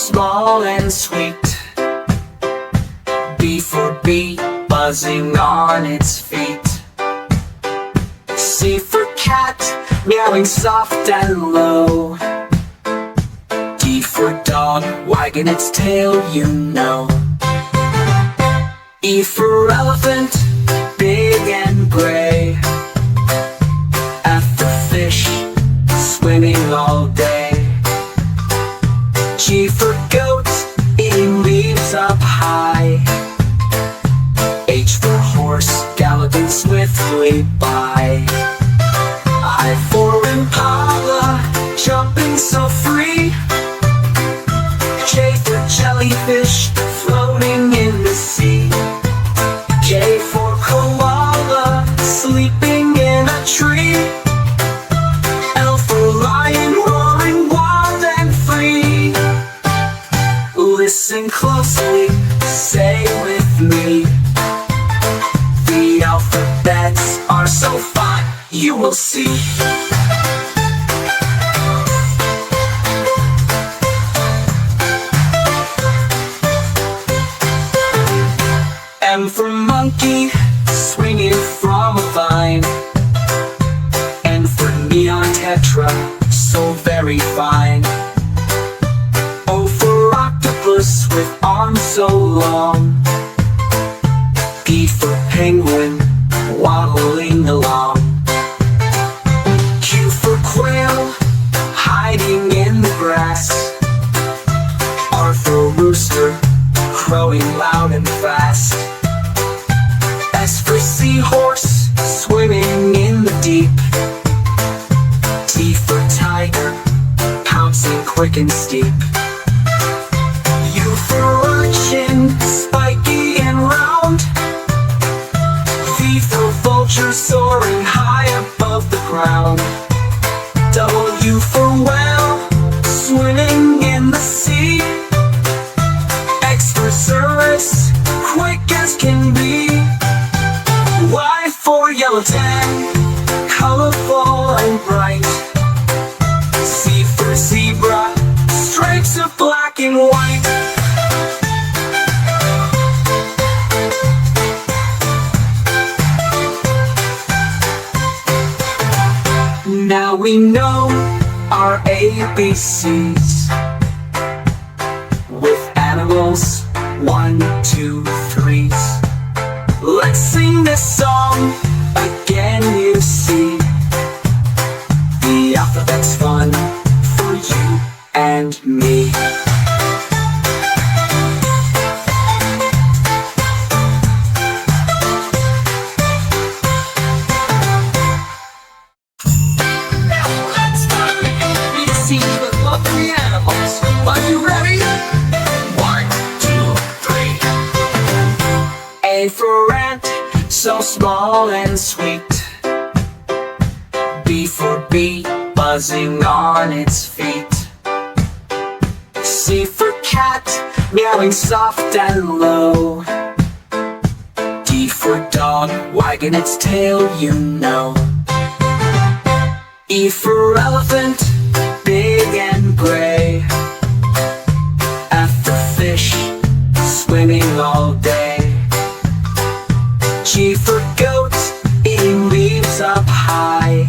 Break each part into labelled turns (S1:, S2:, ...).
S1: small and sweet. B for bee, buzzing on its feet. C for cat, meowing soft and low. D for dog, wagging its tail, you know. E for elephant, big and gray. F for fish, swimming all day. G for goat, eating leaves up high. H for horse, galloping swiftly by. I for impala, jumping so free. J for jellyfish, floating in the sea. K for koala, sleeping in a tree. L for lion, roaring wild and free. Listen closely, say with me. The alphabets are so fun, you will see. M for monkey, swinging from a vine. N for neon tetra, so very fine. O for octopus, with arms so long. P for penguin, waddling along. Q for quail, hiding in the grass. R for rooster, crowing loud and fast. S for seahorse, swimming in the deep. T for tiger, pouncing quick and steep. U for urchin, spiky and round. V for vulture, soaring high above the ground. W for whale, swimming in the sea. X for cirrus, quick as can be. Y for yellowtail, colorful and bright. Z for zebra, stripes of black and white. Now we know our ABCs. With animals, 1, 2, 3s. Let's sing this song again, you see. The alphabet's fun for you and me.
S2: Are you ready? 1, 2, 3.
S1: A for ant, so small and sweet. B for bee, buzzing on its feet. C for cat, meowing soft and low. D for dog, wagging its tail, you know. E for elephant, big and gray. F for fish, swimming all day. G for goat, eating leaves up high.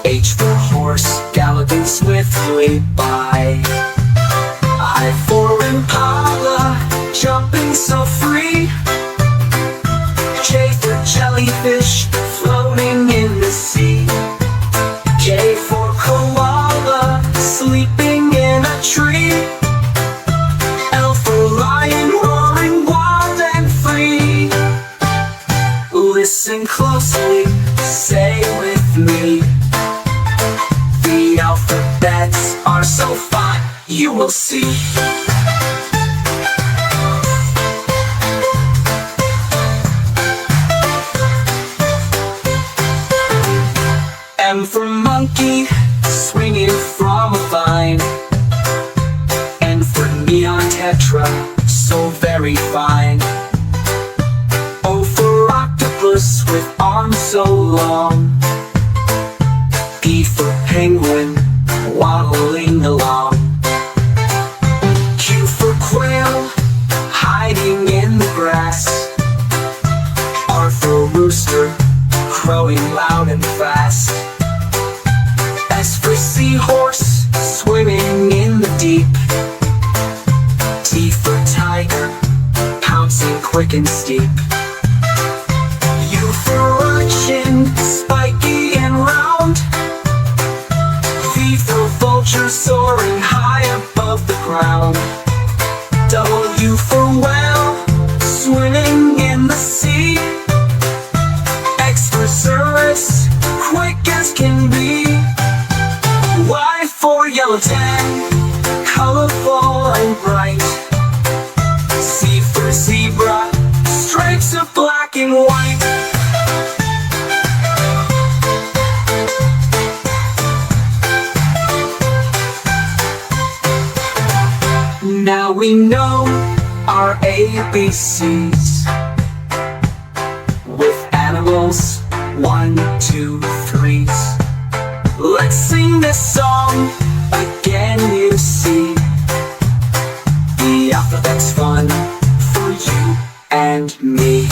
S1: H for horse, galloping swiftly by. I for impala, jumping so free. J for jellyfish, floating in the sea. K for koala, sleeping in a tree. L for lion, roaring wild and free. Listen closely, say with me. The alphabets are so fun, you will see. M for monkey, swinging from a vine. N for neon tetra, so very fine. O for octopus, with arms so long. P for penguin, waddling along. quick and steep. U for urchin, spiky and round. V for vulture, soaring high above the ground. W for whale, swimming in the sea. X for Xerus, quick as can be. Y for yellow tan, colorful and bright. Z for zebra, stripes of black and white. Now we know our ABCs with animals, 1, 2, 3s. Let's sing this song again, you see. The alphabet's fun for you and me.